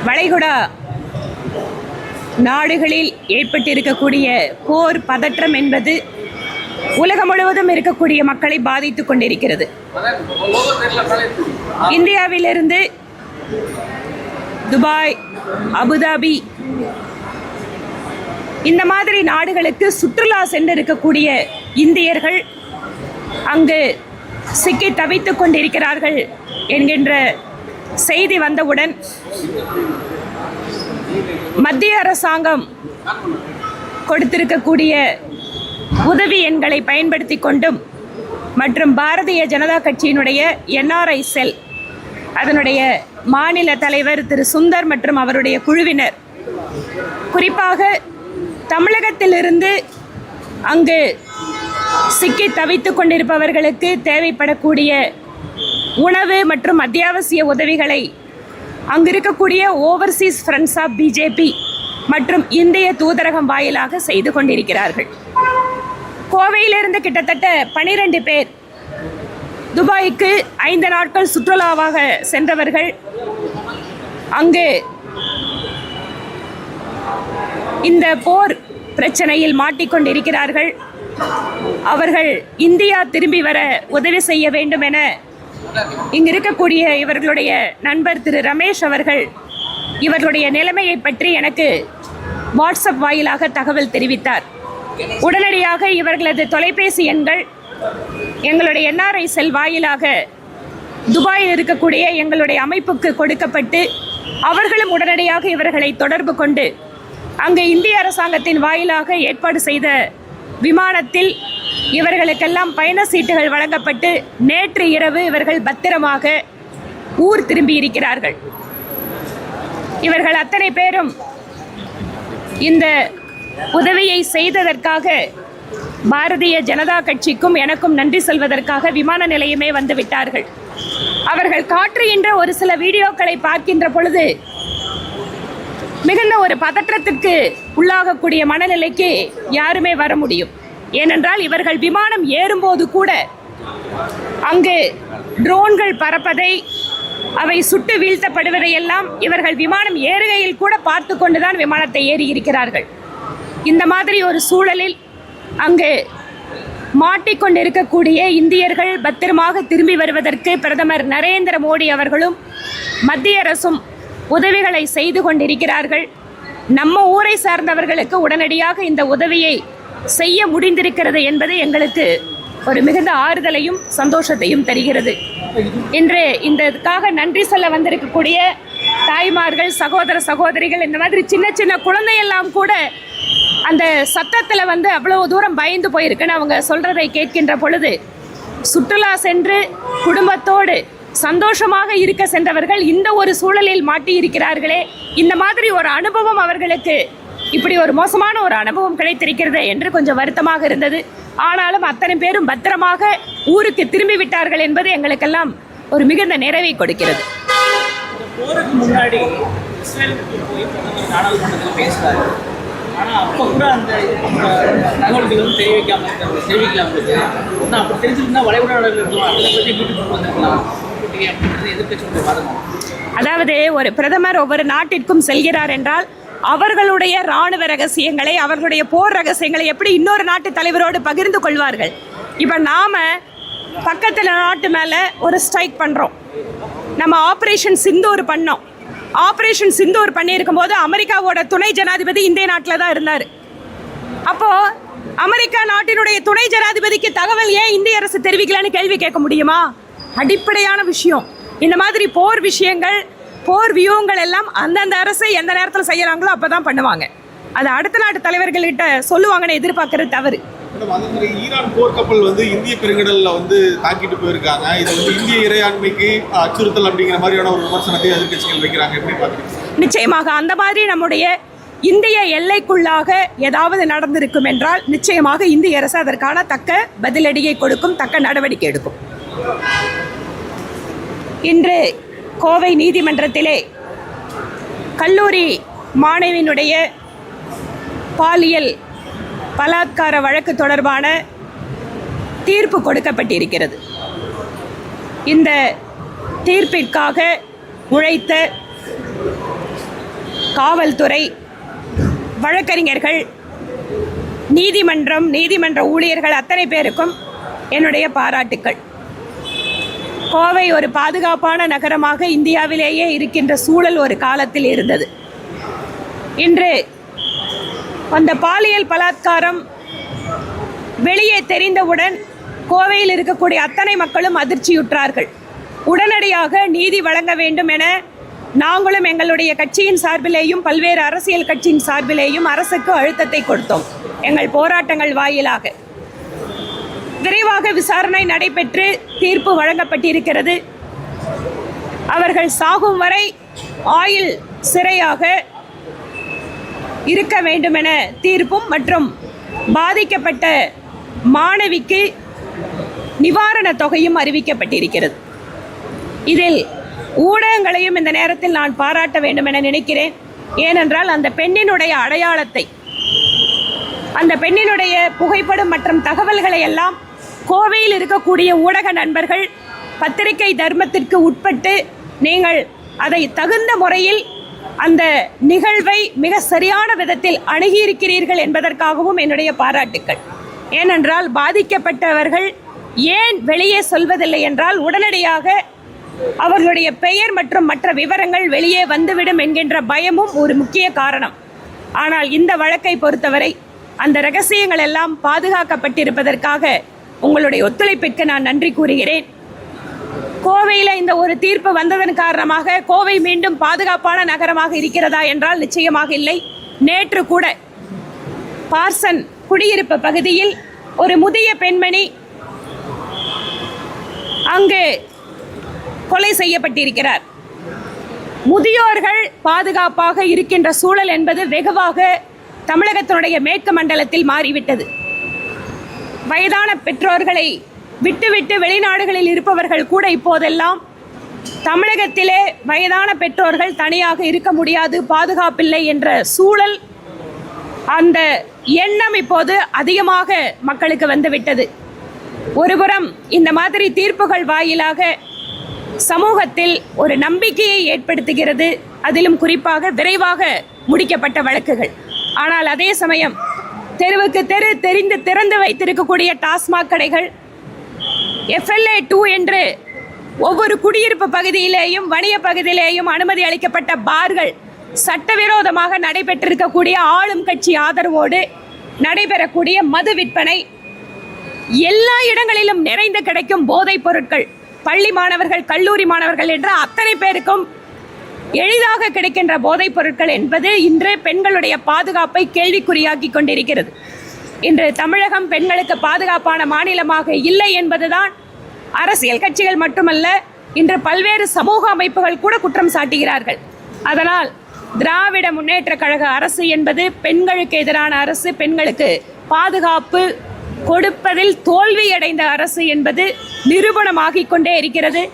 வளைகுடா நாடுகளில் ஏற்பட்டிருக்கக்கூடிய போர் பதற்றம் என்பது உலகம் முழுவதும் இருக்கக்கூடிய மக்களை பாதித்துக் கொண்டிருக்கிறது. இந்தியாவிலிருந்து துபாய், அபுதாபி இந்த மாதிரி நாடுகளுக்கு சுற்றுலா சென்றிருக்கக்கூடிய இந்தியர்கள் அங்கு சிக்கி தவித்துக் கொண்டிருக்கிறார்கள் என்கின்ற செய்தி வந்தவுடன் மத்திய அரசாங்கம் கொடுத்திருக்கக்கூடிய உதவி எண்களை பயன்படுத்தி கொண்டும் மற்றும் பாரதிய ஜனதா கட்சியினுடைய NRI செல் அதனுடைய மாநில தலைவர் திரு சுந்தர் மற்றும் அவருடைய குழுவினர் குறிப்பாக தமிழகத்திலிருந்து அங்கு சிக்கி தவித்துக் கொண்டிருப்பவர்களுக்கு தேவைப்படக்கூடிய உணவு மற்றும் அத்தியாவசிய உதவிகளை அங்கு இருக்கக்கூடிய ஓவர்சீஸ் ஃப்ரெண்ட்ஸ் ஆஃப் பிஜேபி மற்றும் இந்திய தூதரகம் வாயிலாக செய்து கொண்டிருக்கிறார்கள். கோவையிலிருந்து கிட்டத்தட்ட 12 பேர் துபாய்க்கு 5 நாட்கள் சுற்றுலாவாக சென்றவர்கள் அங்கு இந்த போர் பிரச்சனையில் மாட்டிக்கொண்டிருக்கிறார்கள். அவர்கள் இந்தியா திரும்பி வர உதவி செய்ய வேண்டும் என இங்கு இருக்கக்கூடிய இவர்களுடைய நண்பர் திரு ரமேஷ் அவர்கள் இவர்களுடைய நிலைமையை பற்றி எனக்கு வாட்ஸ்அப் வாயிலாக தகவல் தெரிவித்தார். உடனடியாக இவர்களது தொலைபேசி எண்கள் எங்களுடைய NRI செல் வாயிலாக துபாயில் இருக்கக்கூடிய எங்களுடைய அமைப்புக்கு கொடுக்கப்பட்டு அவர்களும் உடனடியாக இவர்களை தொடர்பு கொண்டு அங்கு இந்திய அரசாங்கத்தின் வாயிலாக ஏற்பாடு செய்த விமானத்தில் இவர்களுக்கெல்லாம் பயண சீட்டுகள் வழங்கப்பட்டு நேற்று இரவு இவர்கள் பத்திரமாக ஊர் திரும்பி இருக்கிறார்கள். இவர்கள் அத்தனை பேரும் இந்த உதவியை செய்ததற்காக பாரதிய ஜனதா கட்சிக்கும் எனக்கும் நன்றி சொல்வதற்காக விமான நிலையமே வந்து விட்டார்கள். அவர்கள் காட்டுகின்ற ஒரு சில வீடியோக்களை பார்க்கின்ற பொழுது மிகுந்த ஒரு பதற்றத்திற்கு உள்ளாகக்கூடிய மனநிலைக்கு யாருமே வர முடியும். ஏனென்றால் இவர்கள் விமானம் ஏறும்போது கூட அங்கு ட்ரோன்கள் பறப்பதை அவை சுட்டு வீழ்த்தப்படுவதையெல்லாம் இவர்கள் விமானம் ஏறுகையில் கூட பார்த்து கொண்டுதான் விமானத்தை ஏறி இருக்கிறார்கள். இந்த மாதிரி ஒரு சூழலில் அங்கு மாட்டிக்கொண்டிருக்கக்கூடிய இந்தியர்கள் பத்திரமாக திரும்பி வருவதற்கு பிரதமர் நரேந்திர மோடி அவர்களும் மத்திய அரசும் உதவிகளை செய்து கொண்டிருக்கிறார்கள். நம்ம ஊரை சார்ந்தவர்களுக்கு உடனடியாக இந்த உதவியை செய்ய முடிந்திருக்கிறது என்பது எங்களுக்கு ஒரு மிகுந்த ஆறுதலையும் சந்தோஷத்தையும் தருகிறது. இன்று இதற்காக நன்றி சொல்ல வந்திருக்கக்கூடிய தாய்மார்கள், சகோதர சகோதரிகள், இந்த மாதிரி சின்ன சின்ன குழந்தையெல்லாம் கூட அந்த சத்தத்தில் வந்து அவ்வளவு தூரம் பயந்து போயிருக்குன்னு அவங்க சொல்றதை கேட்கின்ற பொழுது சுற்றுலா சென்று குடும்பத்தோடு சந்தோஷமாக இருக்க சென்றவர்கள் இந்த ஒரு சூழலில் மாட்டி இருக்கிறார்களே, இந்த மாதிரி ஒரு அனுபவம் அவர்களுக்கு இப்படி ஒரு மோசமான ஒரு அனுபவம் கிடைத்திருக்கிறது என்று கொஞ்சம் வருத்தமாக இருந்தது. ஆனாலும் அத்தனை பேரும் பத்திரமாக ஊருக்கு திரும்பி விட்டார்கள் என்பது எங்களுக்கெல்லாம் ஒரு மிகுந்த நிறைவை கொடுக்கிறது. போருக்கு முன்னாடி இஸ்ரேலுக்கு போய் நாடாளுமன்றத்தில் பேசுறாரு. ஆனால் அப்போ கூட அந்த தகவல்கள் வந்து தெரிவிக்கல அவங்களுக்கு. ஆனால் அப்படி தெரிஞ்சிருந்தா வளைகுடா இருக்கலாம், அதை பற்றி வீட்டுக்கு கொண்டு வந்திருக்கலாம் அப்படின்றது எதிர்க்கட்சியுடைய வாதம். அதாவது ஒரு பிரதமர் ஒவ்வொரு நாட்டிற்கும் செல்கிறார் என்றால் அவர்களுடைய இராணுவ ரகசியங்களை, அவர்களுடைய போர் ரகசியங்களை எப்படி இன்னொரு நாட்டு தலைவரோடு பகிர்ந்து கொள்வார்கள்? இப்போ நாம் பக்கத்தில் நாட்டு மேலே ஒரு ஸ்ட்ரைக் பண்ணுறோம். நம்ம ஆப்ரேஷன் சிந்தூர் பண்ணோம். ஆப்ரேஷன் சிந்தூர் பண்ணியிருக்கும் போது அமெரிக்காவோட துணை ஜனாதிபதி இந்திய நாட்டில் தான் இருந்தார். அப்போது அமெரிக்கா நாட்டினுடைய துணை ஜனாதிபதிக்கு தகவல் ஏன் இந்திய அரசு தெரிவிக்கலன்னு கேள்வி கேட்க முடியுமா? அடிப்படையான விஷயம். இந்த மாதிரி போர் விஷயங்கள், போர் வியூகங்கள் எல்லாம் அந்தந்த அரசை எந்த நேரத்தில் செய்யறாங்களோ அப்பதான் பண்ணுவாங்க. அது அடுத்த நாட்டு தலைவர்கள்கிட்ட சொல்லுவாங்கன்னு எதிர்பார்க்கறது தவறு. ஈரான் போர்க்கப்பல் வந்து இந்திய பெருங்கடல்ல வந்து தாக்கிட்டு போயிருக்காங்க. இது வந்து இந்திய இறையாண்மைக்கு அச்சுறுத்தல் அப்படிங்கிற மாதிரியான ஒரு விமர்சனத்தை எதிர்க்கட்சிகள் வைக்கிறாங்க. எப்படி பாக்குறீங்க? நிச்சயமாக அந்த மாதிரி நம்முடைய இந்திய எல்லைக்குள்ளாக ஏதாவது நடந்திருக்கும் என்றால் நிச்சயமாக இந்திய அரசு அதற்கான தக்க பதிலடியை கொடுக்கும், தக்க நடவடிக்கை எடுக்கும். இன்று கோவை நீதிமன்றத்திலே கல்லூரி மாணவியினுடைய பாலியல் பலாத்கார வழக்கு தொடர்பான தீர்ப்பு கொடுக்கப்பட்டிருக்கிறது. இந்த தீர்ப்பிற்காக உழைத்த காவல்துறை, வழக்கறிஞர்கள், நீதிமன்ற ஊழியர்கள் அத்தனை பேருக்கும் என்னுடைய பாராட்டுக்கள். கோவை ஒரு பாதுகாப்பான நகரமாக இந்தியாவிலேயே இருக்கின்ற சூழல் ஒரு காலத்தில் இருந்தது. இன்று அந்த பாலியல் பலாத்காரம் வெளியே தெரிந்தவுடன் கோவையில் இருக்கக்கூடிய அத்தனை மக்களும் அதிர்ச்சியுற்றார்கள். உடனடியாக நீதி வழங்க வேண்டும் என நாங்களும் எங்களுடைய கட்சியின் சார்பிலேயும் பல்வேறு அரசியல் கட்சியின் சார்பிலேயும் அரசுக்கு அழுத்தத்தை கொடுத்தோம். எங்கள் போராட்டங்கள் வாயிலாக விரைவாக விசாரணை நடைபெற்று தீர்ப்பு வழங்கப்பட்டிருக்கிறது. அவர்கள் சாகும் வரை ஆயுள் சிறையாக இருக்க வேண்டும் என தீர்ப்பும் மற்றும் பாதிக்கப்பட்ட மாணவிக்கு நிவாரண தொகையும் அறிவிக்கப்பட்டிருக்கிறது. இதில் ஊடகங்களையும் இந்த நேரத்தில் நான் பாராட்ட வேண்டும் என நினைக்கிறேன். ஏனென்றால் அந்த பெண்ணினுடைய அடையாளத்தை, அந்த பெண்ணினுடைய புகைப்படம் மற்றும் தகவல்களை எல்லாம் கோவையில் இருக்கக்கூடிய ஊடக நண்பர்கள் பத்திரிகை தர்மத்திற்கு உட்பட்டு நீங்கள் அதை தகுந்த முறையில் அந்த நிகழ்வை மிக சரியான விதத்தில் அணுகியிருக்கிறீர்கள் என்பதற்காகவும் என்னுடைய பாராட்டுக்கள். ஏனென்றால் பாதிக்கப்பட்டவர்கள் ஏன் வெளியே சொல்வதில்லை என்றால் உடனடியாக அவர்களுடைய பெயர் மற்றும் மற்ற விவரங்கள் வெளியே வந்துவிடும் என்கின்ற பயமும் ஒரு முக்கிய காரணம். ஆனால் இந்த வழக்கை பொறுத்தவரை அந்த ரகசியங்கள் எல்லாம் பாதுகாக்கப்பட்டிருப்பதற்காக உங்களுடைய ஒத்துழைப்பிற்கு நான் நன்றி கூறுகிறேன். கோவையில் இந்த ஒரு தீர்ப்பு வந்ததன் காரணமாக கோவை மீண்டும் பாதுகாப்பான நகரமாக இருக்கிறதா என்றால் நிச்சயமாக இல்லை. நேற்று கூட பார்சன் குடியிருப்பு பகுதியில் ஒரு முதிய பெண்மணி அங்கு கொலை செய்யப்பட்டிருக்கிறார். முதியோர்கள் பாதுகாப்பாக இருக்கின்ற சூழல் என்பது வெகுவாக தமிழகத்தினுடைய மேற்கு மண்டலத்தில் மாறிவிட்டது. வயதான பெற்றோர்களை விட்டுவிட்டு வெளிநாடுகளில் இருப்பவர்கள் கூட இப்போதெல்லாம் தமிழகத்திலே வயதான பெற்றோர்கள் தனியாக இருக்க முடியாது, பாதுகாப்பில்லை என்ற சூழல், அந்த எண்ணம் இப்போது அதிகமாக மக்களுக்கு வந்துவிட்டது. ஒருபுறம் இந்த மாதிரி தீர்ப்புகள் வாயிலாக சமூகத்தில் ஒரு நம்பிக்கையை ஏற்படுத்துகிறது, அதிலும் குறிப்பாக விரைவாக முடிக்கப்பட்ட வழக்குகள். ஆனால் அதே சமயம் தெருவுக்கு தெரு திறந்து வைத்திருக்கக்கூடிய டாஸ்மாக் கடைகள், FLA 2 என்று ஒவ்வொரு குடியிருப்பு பகுதியிலேயும் வணிக பகுதியிலேயும் அனுமதி அளிக்கப்பட்ட பார்கள், சட்டவிரோதமாக நடைபெற்றிருக்கக்கூடிய ஆளும் கட்சி ஆதரவோடு நடைபெறக்கூடிய மது விற்பனை, எல்லா இடங்களிலும் நிறைந்து கிடைக்கும் போதைப் பொருட்கள், பள்ளி மாணவர்கள், கல்லூரி மாணவர்கள் என்ற அத்தனை பேருக்கும் எளிதாக கிடைக்கின்ற போதைப் பொருட்கள் என்பது இன்று பெண்களுடைய பாதுகாப்பை கேள்விக்குறியாக்கி கொண்டிருக்கிறது. இன்று தமிழகம் பெண்களுக்கு பாதுகாப்பான மாநிலமாக இல்லை என்பதுதான் அரசியல் கட்சிகள் மட்டுமல்ல, இன்று பல்வேறு சமூக அமைப்புகள் கூட குற்றம் சாட்டுகிறார்கள். அதனால் திராவிட முன்னேற்றக் கழக அரசு என்பது பெண்களுக்கு எதிரான அரசு, பெண்களுக்கு பாதுகாப்பு கொடுப்பதில் தோல்வியடைந்த அரசு என்பது நிரூபணமாகிக் கொண்டே இருக்கிறது.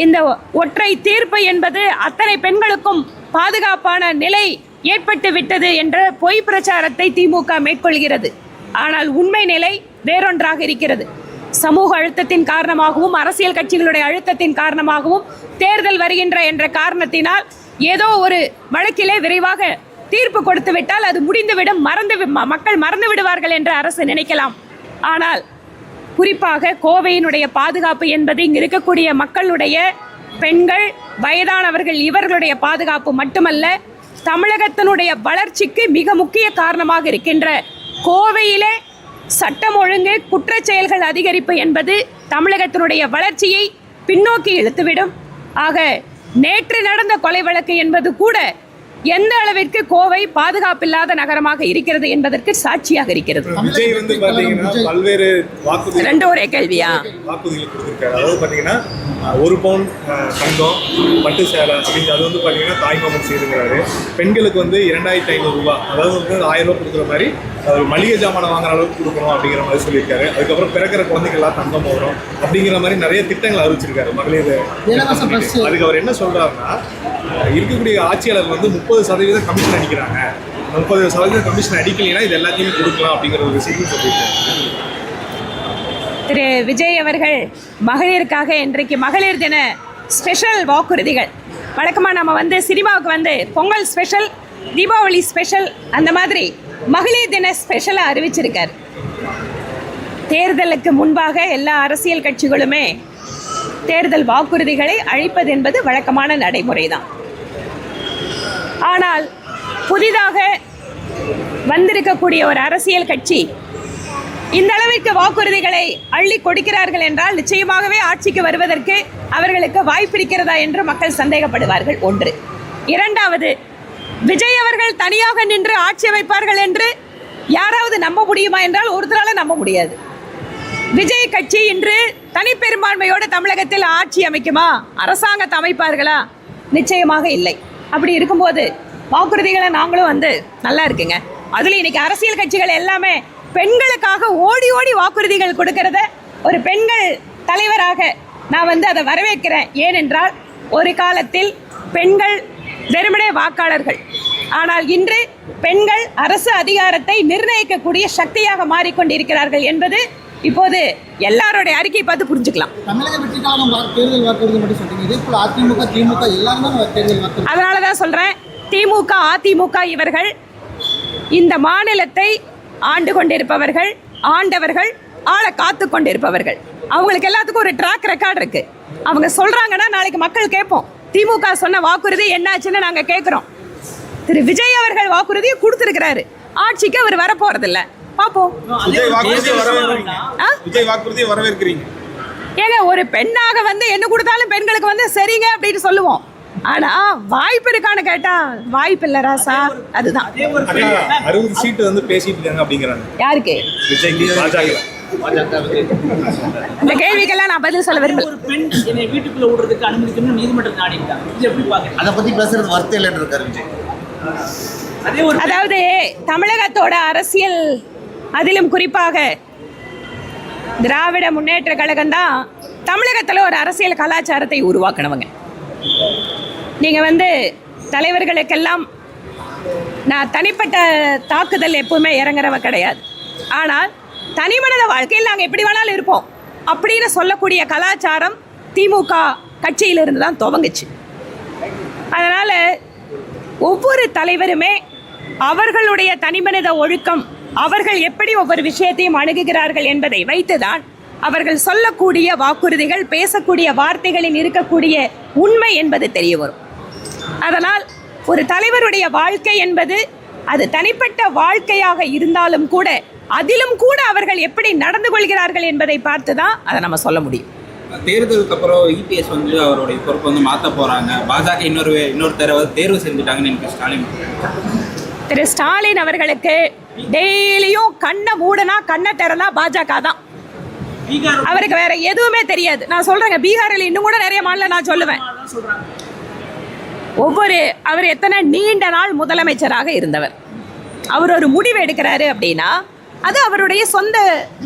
இந்த ஒற்றை தீர்ப்பு என்பது அத்தனை பெண்களுக்கும் பாதுகாப்பான நிலை ஏற்பட்டு விட்டது என்ற பொய் பிரச்சாரத்தை திமுக மேற்கொள்கிறது. ஆனால் உண்மை நிலை வேறொன்றாக இருக்கிறது. சமூக அழுத்தத்தின் காரணமாகவும் அரசியல் கட்சிகளுடைய அழுத்தத்தின் காரணமாகவும் தேர்தல் வருகின்ற என்ற காரணத்தினால் ஏதோ ஒரு வழக்கிலே விரைவாக தீர்ப்பு கொடுத்து விட்டால் அது முடிந்துவிடும், மக்கள் மறந்து விடுவார்கள் என்று அரசு நினைக்கலாம். ஆனால் குறிப்பாக கோவையினுடைய பாதுகாப்பு என்பது இங்கு இருக்கக்கூடிய மக்களுடைய பெண்கள், வயதானவர்கள் இவர்களுடைய பாதுகாப்பு மட்டுமல்ல, தமிழகத்தினுடைய வளர்ச்சிக்கு மிக முக்கிய காரணமாக இருக்கின்ற கோவையிலே சட்டம் ஒழுங்கு குற்றச் செயல்கள் அதிகரிப்பு என்பது தமிழகத்தினுடைய வளர்ச்சியை பின்னோக்கி இழுத்துவிடும். ஆக நேற்று நடந்த கொலை வழக்கு என்பது கூட எந்த அளவிற்கு கோவை பாதுகாப்பில்லாத நகரமாக இருக்கிறது என்பதற்கு சாட்சியாக இருக்கிறது. விஜய் வந்து பாத்தீங்கன்னா பல்வேறு வாக்குறுதிகள், ரெண்டு ஒரே கேள்வியா, வாக்குறுதிகள் கொடுத்திருக்காரு. அதாவது பாத்தீங்கன்னா 1 பவுன் தங்கம், பட்டு சேலை அப்படின்னு அது வந்து பாத்தீங்கன்னா தாய்மாமன் செய்துங்கிறாரு. பெண்களுக்கு வந்து 2500 ரூபாய், அதாவது வந்து 1000 ரூபாய் கொடுக்குற மாதிரி மளிகை ஜாமான் வாங்குற அளவுக்கு கொடுக்கணும் அப்படிங்கிற மாதிரி சொல்லியிருக்காரு. அதுக்கப்புறம் பிறக்கிற குழந்தைகள்லாம் தங்கம் போகிறோம் அப்படிங்கிற மாதிரி நிறைய திட்டங்கள் அறிவிச்சிருக்காரு மகளிர். அதுக்கு அவர் என்ன சொல்றாருன்னா, இருக்கக்கூடிய ஆட்சியாளர் வந்து 30% கமிஷன் அடிக்கிறாங்க, 30% கமிஷன் அடிக்கலைன்னா இது எல்லாத்தையுமே கொடுக்கலாம் அப்படிங்கிற ஒரு விஷயத்தையும் சொல்லியிருக்காரு. திரு விஜய் அவர்கள் மகளிருக்காக இன்றைக்கு மகளிர் தின ஸ்பெஷல் வாக்குறுதிகள், வழக்கமாக நம்ம வந்து சினிமாவுக்கு வந்து பொங்கல் ஸ்பெஷல், தீபாவளி ஸ்பெஷல் அந்த மாதிரி மகளிர் தின ஸ்பெஷலாக அறிவிச்சிருக்காரு. தேர்தலுக்கு முன்பாக எல்லா அரசியல் கட்சிகளுமே தேர்தல் வாக்குறுதிகளை அழிப்பது என்பது வழக்கமான நடைமுறை தான். ஆனால் புதிதாக வந்திருக்கக்கூடிய ஒரு அரசியல் கட்சி இந்த அளவிற்கு வாக்குறுதிகளை அள்ளி கொடுக்கிறார்கள் என்றால் நிச்சயமாகவே ஆட்சிக்கு வருவதற்கு அவர்களுக்கு வாய்ப்பிருக்கிறதா என்று மக்கள் சந்தேகப்படுவார்கள். ஒன்று. இரண்டாவது, விஜய் அவர்கள் தனியாக நின்று ஆட்சி அமைப்பார்கள் என்று யாராவது நம்ப முடியுமா என்றால் ஒருத்தரால நம்ப முடியாது. விஜய் கட்சி இன்று தனிப்பெரும்பான்மையோடு தமிழகத்தில் ஆட்சி அமைக்குமா? அரசாங்கத்தை அமைப்பார்களா? நிச்சயமாக இல்லை. அப்படி இருக்கும்போது வாக்குறுதிகளை நாங்களும் நல்லா இருக்குங்க. அதுல இன்னைக்கு அரசியல் கட்சிகள் எல்லாமே பெண்களுக்காக ஓடி ஓடி வாக்குறுதிகள் கொடுக்கறத ஒரு பெண்கள் தலைவராக நான் அதை வரவேற்கிறேன். ஏனென்றால் ஒரு காலத்தில் பெண்கள் வெறுமனே வாக்காளர்கள், ஆனால் இன்று பெண்கள் அரசு அதிகாரத்தை நிர்ணயிக்கக்கூடிய சக்தியாக மாறிக்கொண்டிருக்கிறார்கள் என்பது இப்போது எல்லாருடைய அறிக்கை பார்த்து புரிஞ்சுக்கலாம். தமிழக வெற்றி கழகம் தேர்தல் வாக்குறுதி மட்டும் சொல்றீங்க, இதே போல அதிமுக திமுக எல்லாருமே தேர்தல் வாக்குறுதி. அதனாலதான் சொல்றேன், திமுக அதிமுக இவர்கள் இந்த மாநிலத்தை ஆண்டு கொண்டிருப்பவர்கள், ஆண்டவர்கள், ஆளை காத்து கொண்டிருப்பவர்கள். அவங்களுக்கு எல்லாத்துக்கும் ஒரு ட்ராக் ரெக்கார்ட் இருக்கு. அவங்க சொல்றாங்கன்னா நாளைக்கு மக்கள் கேட்போம். திமுக சொன்ன வாக்குறுதி என்னாச்சுன்னு நாங்க கேட்கிறோம். திரு விஜய் அவர்கள் வாக்குறுதியை கொடுத்திருக்கிறாரு. ஆட்சிக்கு அவர் வரப்போறதில்ல. பாப்போம். விஜய் வாக்குறுதியை வரவேற்கிறீங்க? ஏங்க, ஒரு பெண்ணாக என்ன கொடுத்தாலும் பெண்களுக்கு சரிங்க அப்படின்னு சொல்லுவோம். ஆனா வாய்ப்பு இருக்கான்னு கேட்டா வாய்ப்பு இல்ல ராசா. அதுதான் 60 சீட்டு பேசிட்டு இருக்காங்க அப்படிங்கிறாங்க. யாருக்கு? விஜய் பாஜக. இந்த கேள்விக்கெல்லாம் நான் பதில் சொல்ல விரும்பல. ஒரு பெண் என்னை வீட்டுக்குள்ள விடுறதுக்கு அனுமதிக்கணும்னு நீதிமன்றத்தில் நாடிட்டாங்க. இது எப்படி பாக்குறீங்க? அதை பத்தி பேசுறது வார்த்தை இல்லைன்னு இருக்காரு விஜய். அதாவது தமிழகத்தோட அரசியல், அதிலும் குறிப்பாக திராவிட முன்னேற்ற கழகம் தான் தமிழகத்தில் ஒரு அரசியல் கலாச்சாரத்தை உருவாக்கணுங்க. நீங்கள் தலைவர்களுக்கெல்லாம் நான் தனிப்பட்ட தாக்குதல் எப்பவுமே இறங்குறவ கிடையாது. ஆனால் தனிமனித வாழ்க்கையில் நாங்கள் எப்படி வேணாலும் இருப்போம் அப்படின்னு சொல்லக்கூடிய கலாச்சாரம் திமுக கட்சியிலிருந்து தான் துவங்குச்சு. அதனால் ஒவ்வொரு தலைவருமே அவர்களுடைய தனிமனித ஒழுக்கம், அவர்கள் எப்படி ஒவ்வொரு விஷயத்தையும் அணுகுகிறார்கள் என்பதை வைத்துதான் அவர்கள் சொல்லக்கூடிய வாக்குறுதிகள், பேசக்கூடிய வார்த்தைகளில் இருக்கக்கூடிய உண்மை என்பது தெரிய வரும். அதனால் ஒரு தலைவருடைய வாழ்க்கை என்பது அது தனிப்பட்ட வாழ்க்கையாக இருந்தாலும் கூட அதிலும் கூட அவர்கள் எப்படி நடந்து கொள்கிறார்கள் என்பதை பார்த்து தான் அதை நம்ம சொல்ல முடியும். தேர்தலுக்கு அப்புறம் இபிஎஸ் அவருடைய பொறுப்பு மாற்ற போறாங்க. பாஜக இன்னொரு தேர்வு செஞ்சுட்டாங்கன்னு எனக்கு ஸ்டாலின். திரு ஸ்டாலின் அவர்களுக்கு டெய்லியும் கண்ணை மூடனா கண்ணை திறனா பாஜக தான். அவருக்கு வேற எதுவுமே தெரியாது. நான் சொல்றேங்க, பீகாரில் இன்னும் கூட நிறைய மாநிலம் நான் சொல்லுவேன். அவர் எத்தனை நீண்ட நாள் முதலமைச்சராக இருந்தவர். அவர் ஒரு முடிவு எடுக்கிறாரு அப்படின்னா அது அவருடைய சொந்த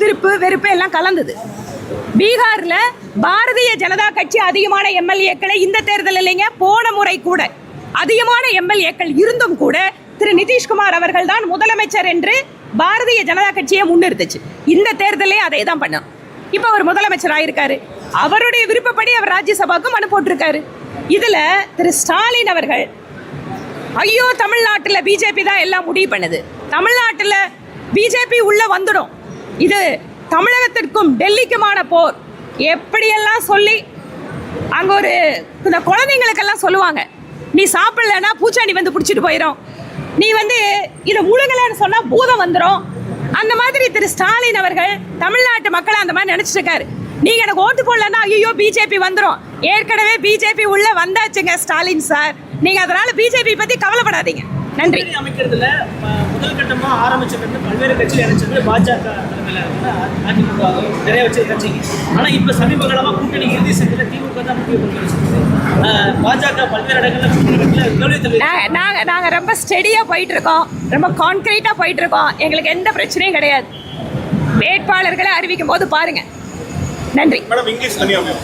விருப்பு வெறுப்பு எல்லாம் கலந்தது. பீகார்ல பாரதிய ஜனதா கட்சி அதிகமான எம்எல்ஏக்களை இந்த தேர்தல் இல்லைங்க, போன முறை கூட அதிகமான எம்எல்ஏக்கள் இருந்தும் கூட திரு நிதிஷ்குமார் அவர்கள் தான் முதலமைச்சர் என்று பாரதிய ஜனதா கட்சியை முன்னிறுத்துச்சு. இந்த தேர்தலே அதை தான் பண்ணோம். இப்போ அவர் முதலமைச்சர் ஆயிருக்காரு. அவருடைய விருப்பப்படி அவர் ராஜ்யசபாவுக்கு மனு போட்டிருக்காரு. இதுல திரு ஸ்டாலின் அவர்கள் ஐயோ தமிழ்நாட்டில் பிஜேபி தான் எல்லாம் முடிவு பண்ணுது, தமிழ்நாட்டில் பிஜேபி உள்ள வந்துடும், இது தமிழகத்திற்கும் டெல்லிக்குமான போர் எப்படியெல்லாம் சொல்லி அங்க ஒரு இந்த குழந்தைங்களுக்கெல்லாம் சொல்லுவாங்க, நீ சாப்பிடலன்னா பூச்சாண்டி பிடிச்சிட்டு போயிடும், நீ இதை முழுங்கலன்னு சொன்னா பூதம் வந்துடும். அந்த மாதிரி திரு ஸ்டாலின் அவர்கள் தமிழ்நாட்டு மக்களை அந்த மாதிரி நினைச்சிட்டு இருக்காரு. நீங்க எனக்கு ஓட்டு போடலன்னா ஐயோ பிஜேபி வந்துடும். ஏற்கனவே பிஜேபி உள்ள வந்தாச்சுங்க ஸ்டாலின் சார். நீங்க அதனால பிஜேபி பத்தி கவலைப்படாதீங்க. நன்றி. அமைக்கிறதுல முதல் கட்டமா ஆரம்பிச்சது பல்வேறு கட்சி இணைச்சது பாஜக அதிமுக நிறைய வச்சு கட்சிங்க. ஆனா இப்ப சமீப காலமா கூட்டணி இறுதி செஞ்சதுல திமுக தான் முக்கிய பங்கு வச்சிருக்கு. பாஜக பல்வேறு இடங்கள்ல நாங்க ரொம்ப ஸ்டெடியா போயிட்டு இருக்கோம், ரொம்ப கான்கிரீட்டா போயிட்டு இருக்கோம். எங்களுக்கு எந்த பிரச்சனையும் கிடையாது. வேட்பாளர்களை அறிவிக்கும் போது பாருங்க. நன்றி. மேடம், இங்கிலீஷ் தனியாக